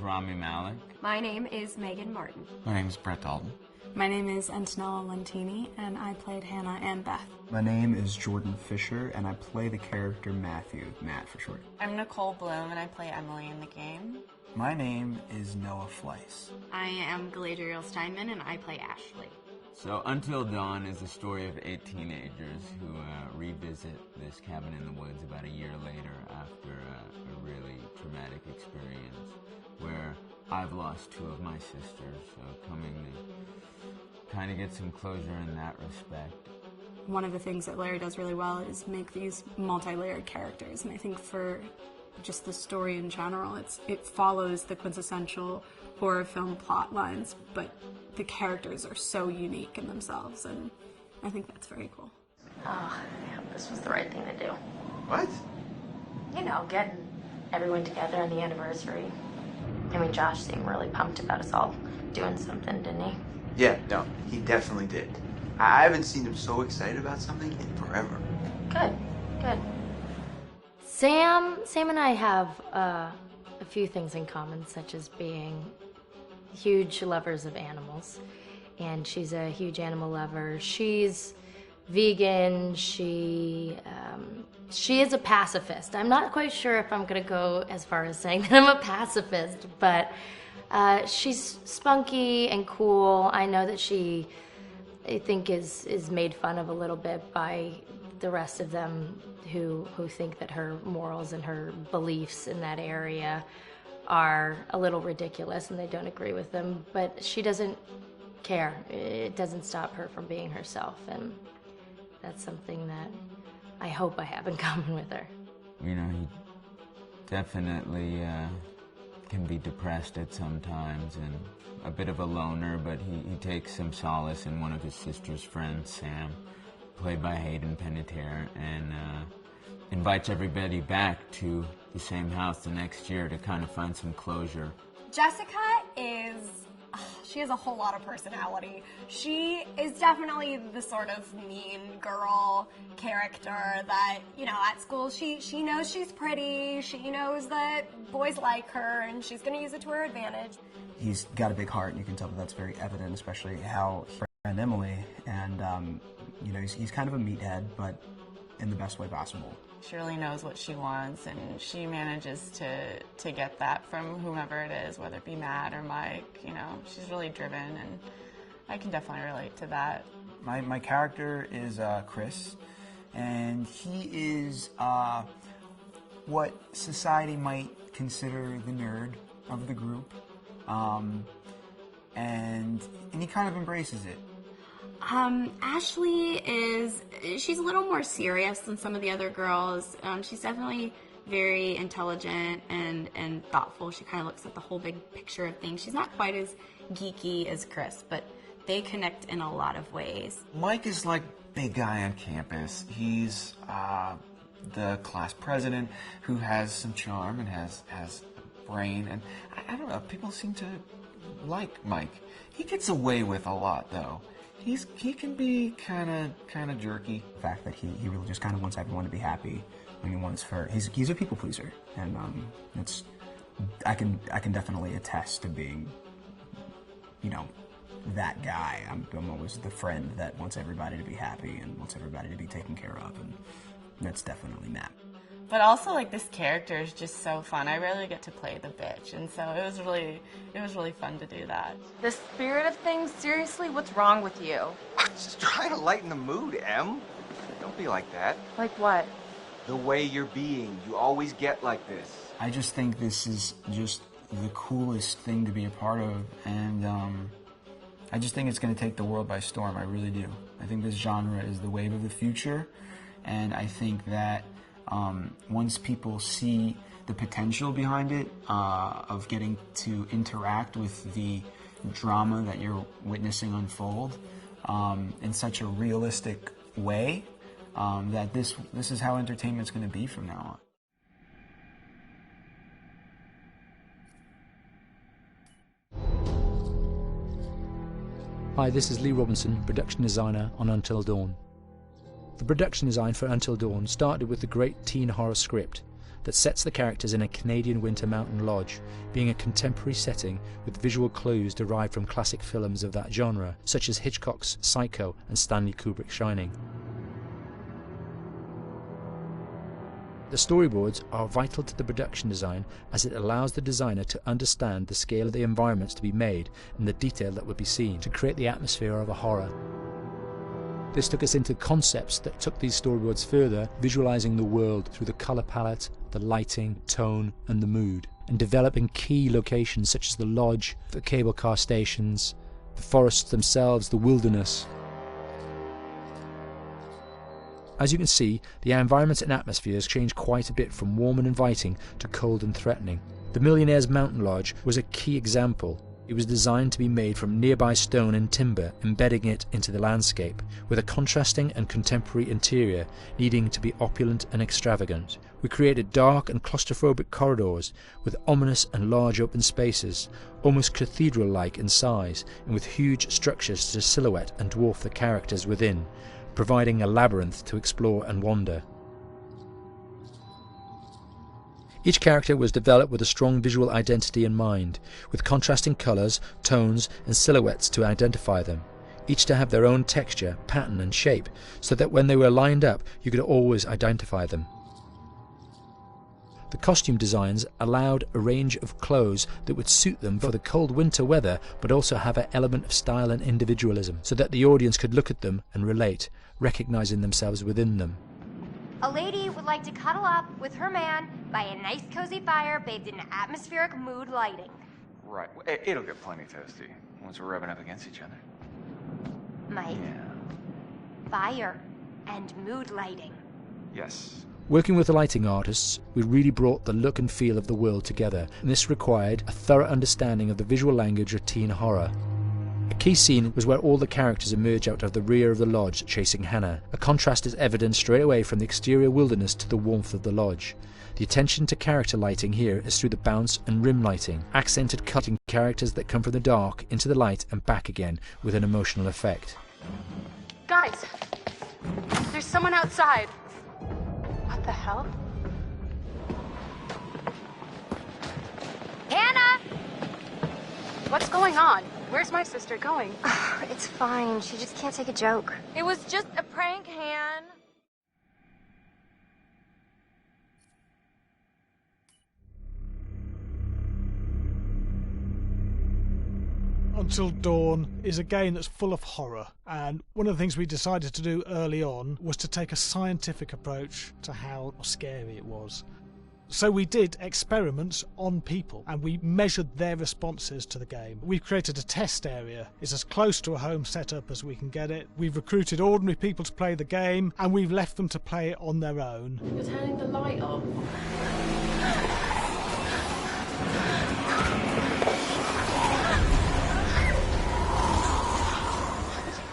Rami Malek. My name is Megan Martin. My name is Brett Dalton. My name is Antonella Lentini, and I played Hannah and Beth. My name is Jordan Fisher, and I play the character Matthew, Matt for short. I'm Nicole Bloom, and I play Emily in the game. My name is Noah Fleiss. I am Galadriel Steinman, and I play Ashley. So Until Dawn is the story of 8 teenagers who revisit this cabin in the woods about a year later after a really traumatic experience where I've lost 2 of my sisters, so coming to kind of get some closure in that respect. One of the things that Larry does really well is make these multi-layered characters, and I think for just the story in general, it follows the quintessential horror film plot lines, but the characters are so unique in themselves, and I think that's very cool. Oh, yeah, this was the right thing to do. What? You know, getting everyone together on the anniversary. I mean, Josh seemed really pumped about us all doing something, didn't he? Yeah, no, he definitely did. I haven't seen him so excited about something in forever. Good, good. Sam and I have a few things in common, such as being huge lovers of animals, and she's a huge animal lover. She's vegan. She is a pacifist. I'm not quite sure if I'm gonna go as far as saying that I'm a pacifist, but she's spunky and cool. I know that she, I think, is made fun of a little bit by the rest of them who think that her morals and her beliefs in that area are a little ridiculous and they don't agree with them, but she doesn't care. It doesn't stop her from being herself, and that's something that I hope I have in common with her. You know, he definitely can be depressed at some times and a bit of a loner, but he takes some solace in one of his sister's friends, Sam, played by Hayden Panettiere, and invites everybody back to the same house the next year to kind of find some closure. Jessica she has a whole lot of personality. She is definitely the sort of mean girl character that, you know, at school she knows she's pretty, she knows that boys like her, and she's going to use it to her advantage. He's got a big heart, and you can tell that that's very evident, especially how he and Emily, and you know, he's kind of a meathead, but in the best way possible. She really knows what she wants, and she manages to get that from whomever it is, whether it be Matt or Mike. You know, she's really driven, and I can definitely relate to that. My character is Chris, and he is what society might consider the nerd of the group, and he kind of embraces it. Ashley she's a little more serious than some of the other girls. She's definitely very intelligent and thoughtful. She kind of looks at the whole big picture of things. She's not quite as geeky as Chris, but they connect in a lot of ways. Mike is like big guy on campus. He's the class president who has some charm and has a brain, and I don't know, people seem to like Mike. He gets away with a lot, though. He can be kind of jerky. The fact that he really just kind of wants everyone to be happy. I mean, he's a people pleaser, and I can definitely attest to being, you know, that guy. I'm always the friend that wants everybody to be happy and wants everybody to be taken care of, and that's definitely Matt. But also, like, this character is just so fun. I rarely get to play the bitch, and so it was really fun to do that. The spirit of things, seriously, what's wrong with you? I'm just trying to lighten the mood, Em. Don't be like that. Like what? The way you're being. You always get like this. I just think this is just the coolest thing to be a part of, and I just think it's going to take the world by storm. I really do. I think this genre is the wave of the future, and I think that once people see the potential behind it, of getting to interact with the drama that you're witnessing unfold in such a realistic way, that this is how entertainment's going to be from now on. Hi, this is Lee Robinson, production designer on Until Dawn. The production design for Until Dawn started with the great teen horror script that sets the characters in a Canadian winter mountain lodge, being a contemporary setting with visual clues derived from classic films of that genre, such as Hitchcock's Psycho and Stanley Kubrick's Shining. The storyboards are vital to the production design, as it allows the designer to understand the scale of the environments to be made and the detail that would be seen to create the atmosphere of a horror. This took us into concepts that took these storyboards further, visualizing the world through the color palette, the lighting, tone and the mood, and developing key locations such as the lodge, the cable car stations, the forests themselves, the wilderness. As you can see, the environments and atmospheres change quite a bit from warm and inviting to cold and threatening. The Millionaire's Mountain Lodge was a key example. It was designed to be made from nearby stone and timber, embedding it into the landscape, with a contrasting and contemporary interior needing to be opulent and extravagant. We created dark and claustrophobic corridors with ominous and large open spaces, almost cathedral-like in size, and with huge structures to silhouette and dwarf the characters within, providing a labyrinth to explore and wander. Each character was developed with a strong visual identity in mind, with contrasting colours, tones and silhouettes to identify them, each to have their own texture, pattern and shape, so that when they were lined up you could always identify them. The costume designs allowed a range of clothes that would suit them for the cold winter weather, but also have an element of style and individualism, so that the audience could look at them and relate, recognizing themselves within them. A lady would like to cuddle up with her man by a nice cozy fire bathed in atmospheric mood lighting. Right. It'll get plenty toasty once we're rubbing up against each other. Mike? Yeah. Fire and mood lighting. Yes. Working with the lighting artists, we really brought the look and feel of the world together, and this required a thorough understanding of the visual language of teen horror. A key scene was where all the characters emerge out of the rear of the lodge chasing Hannah. A contrast is evident straight away from the exterior wilderness to the warmth of the lodge. The attention to character lighting here is through the bounce and rim lighting, accented cutting characters that come from the dark into the light and back again with an emotional effect. Guys, there's someone outside. What the hell? Hannah! What's going on? Where's my sister going? It's fine. She just can't take a joke. It was just a prank, Han. Until Dawn is a game that's full of horror, and one of the things we decided to do early on was to take a scientific approach to how scary it was. So we did experiments on people and we measured their responses to the game. We've created a test area. It's as close to a home setup as we can get it. We've recruited ordinary people to play the game and we've left them to play it on their own. You're turning the light off.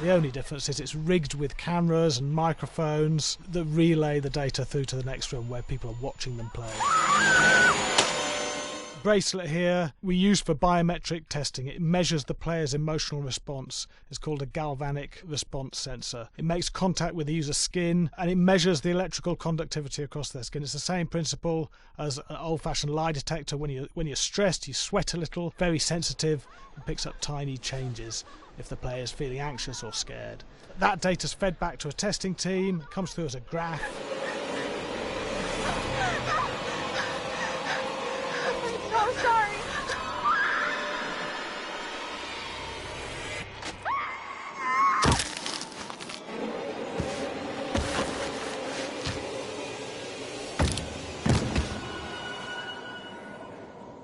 The only difference is it's rigged with cameras and microphones that relay the data through to the next room where people are watching them play. Bracelet here we use for biometric testing. It measures the player's emotional response. It's called a galvanic response sensor. It makes contact with the user's skin and it measures the electrical conductivity across their skin. It's the same principle as an old-fashioned lie detector. When you're stressed, you sweat a little, very sensitive, and picks up tiny changes if the player is feeling anxious or scared. That data's fed back to a testing team, it comes through as a graph. I'm so sorry.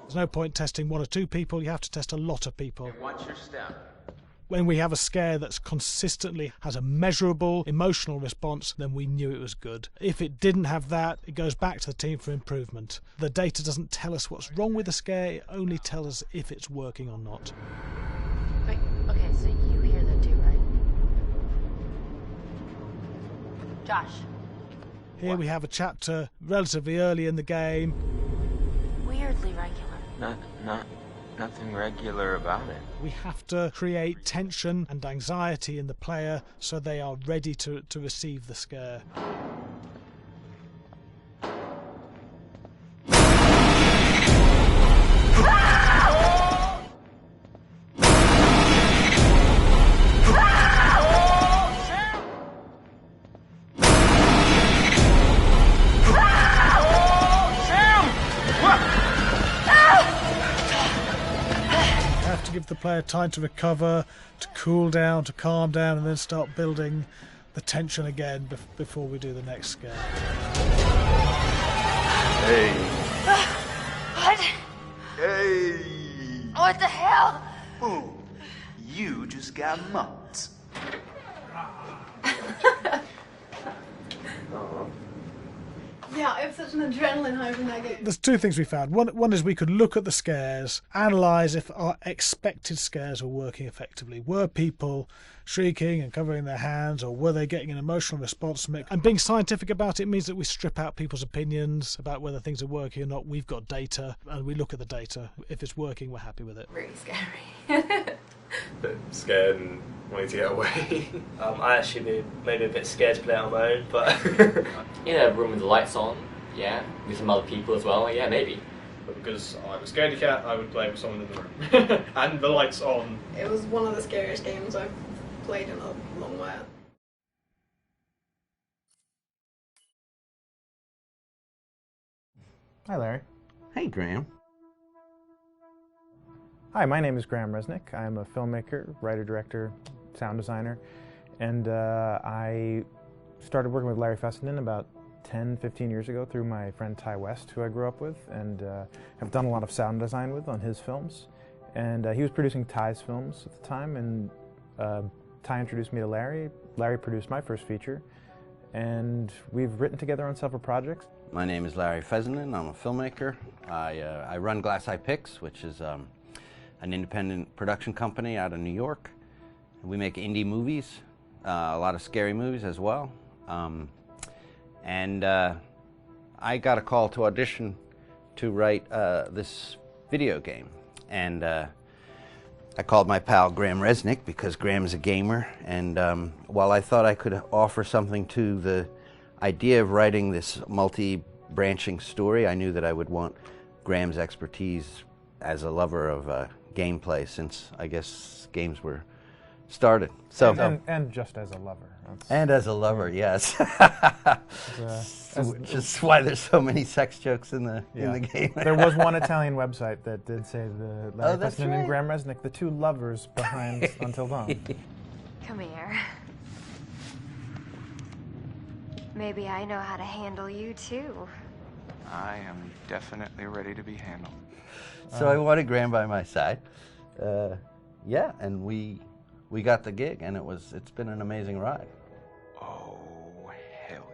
There's no point testing one or two people, you have to test a lot of people. Okay, what's your step? When we have a scare that's consistently has a measurable emotional response, then we knew it was good. If it didn't have that, it goes back to the team for improvement. The data doesn't tell us what's wrong with the scare, it only tells us if it's working or not. Wait, okay, so you hear that too, right? Josh. Here we have a chapter relatively early in the game. Weirdly regular. Nothing regular about it. We have to create tension and anxiety in the player so they are ready to receive the scare. to give the player time to recover, to cool down, to calm down, and then start building the tension again before we do the next scare. Hey. What? Hey. What the hell? Ooh, you just got mugged. Yeah, I have such an adrenaline high from that game. There's two things we found. One is we could look at the scares, analyse if our expected scares were working effectively. Were people shrieking and covering their hands, or were they getting an emotional response from it? And being scientific about it means that we strip out people's opinions about whether things are working or not. We've got data, and we look at the data. If it's working, we're happy with it. Really scary. Bit scared and wanting to get away. I actually maybe a bit scared to play on my own, but in a room with the lights on, yeah, with some other people as well, yeah, maybe. But because I'm a scaredy cat, I would play with someone in the room. And the lights on. It was one of the scariest games I've played in a long while. Hi, Larry. Hey, Graham. Hi, my name is Graham Resnick. I'm a filmmaker, writer, director, sound designer, and I started working with Larry Fessenden about 10, 15 years ago through my friend Ty West, who I grew up with, and have done a lot of sound design with on his films. And he was producing Ty's films at the time, and Ty introduced me to Larry. Larry produced my first feature, and we've written together on several projects. My name is Larry Fessenden. I'm a filmmaker. I run Glass Eye Pix, which is an independent production company out of New York. We make indie movies, a lot of scary movies as well. And I got a call to audition to write this video game. And I called my pal Graham Resnick because Graham is a gamer. And while I thought I could offer something to the idea of writing this multi-branching story, I knew that I would want Graham's expertise as a lover of gameplay, since I guess games were started. So and just as a lover. And as a lover, yes. Which is why there's so many sex jokes in the game. There was one Italian website that did say the Larry that's Fessenden and right. Graham Resnick, the two lovers behind Until Dawn. Come here. Maybe I know how to handle you too. I am definitely ready to be handled. So I wanted Graham by my side. Yeah, and we got the gig, and it's been an amazing ride. Oh, hell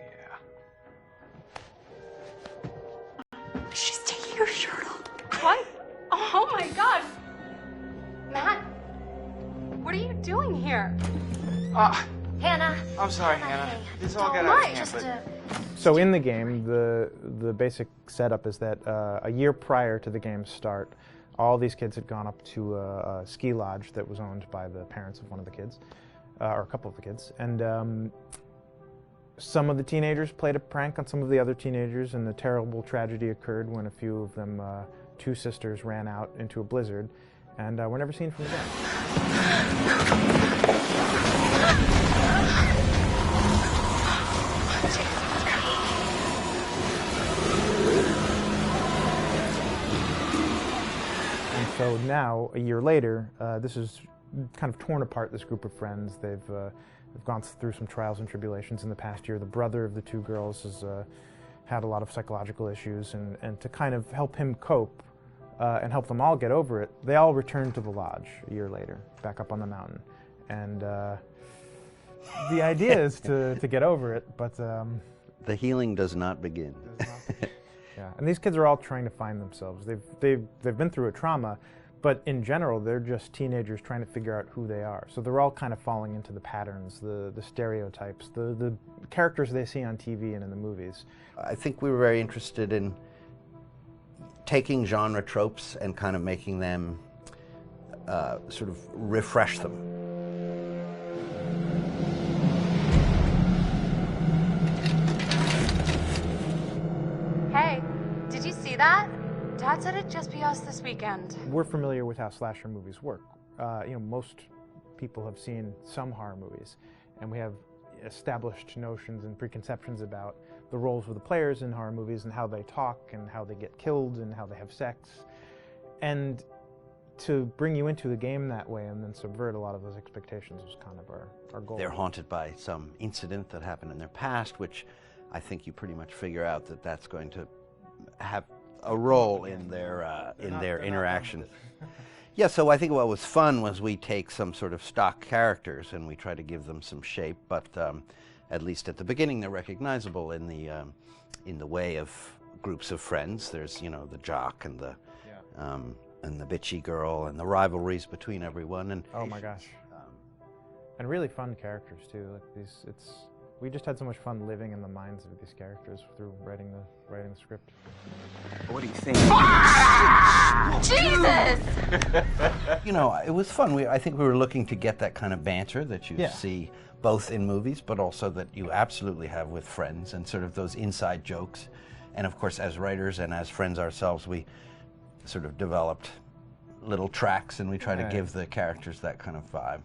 yeah. She's taking her shirt off. What? Oh my god! Matt, what are you doing here? Hannah. I'm sorry, Hannah. This all got Don't out lie, of hand, but So in the game, the basic setup is that a year prior to the game's start, all these kids had gone up to a ski lodge that was owned by the parents of one of the kids, or a couple of the kids, and some of the teenagers played a prank on some of the other teenagers, and a terrible tragedy occurred when a few of them, two sisters, ran out into a blizzard, and were never seen from again. So now, a year later, this is kind of torn apart, this group of friends. They've gone through some trials and tribulations in the past year. The brother of the two girls has had a lot of psychological issues, and to kind of help him cope and help them all get over it, they all returned to the lodge a year later, back up on the mountain. And the idea is to get over it, but... the healing does not begin. Yeah, and these kids are all trying to find themselves. They've been through a trauma, but in general, they're just teenagers trying to figure out who they are. So they're all kind of falling into the patterns, the stereotypes, the characters they see on TV and in the movies. I think we were very interested in taking genre tropes and kind of making them sort of refresh them. Hey, did you see that? Dad said it'd just be us this weekend. We're familiar with how slasher movies work. Most people have seen some horror movies, and we have established notions and preconceptions about the roles of the players in horror movies and how they talk and how they get killed and how they have sex. And to bring you into the game that way and then subvert a lot of those expectations was kind of our goal. They're haunted by some incident that happened in their past, which I think you pretty much figure out that that's going to have a role in their interaction. Yeah, so I think what was fun was we take some sort of stock characters and we try to give them some shape, but at least at the beginning they're recognizable in the way of groups of friends. There's, you know, the jock and the bitchy girl and the rivalries between everyone. And oh my gosh, and really fun characters too. Like we just had so much fun living in the minds of these characters through writing the script. What do you think? Jesus! You know, it was fun. I think we were looking to get that kind of banter that you see both in movies, but also that you absolutely have with friends, and sort of those inside jokes. And of course, as writers and as friends ourselves, we sort of developed little tracks, and we try to give the characters that kind of vibe.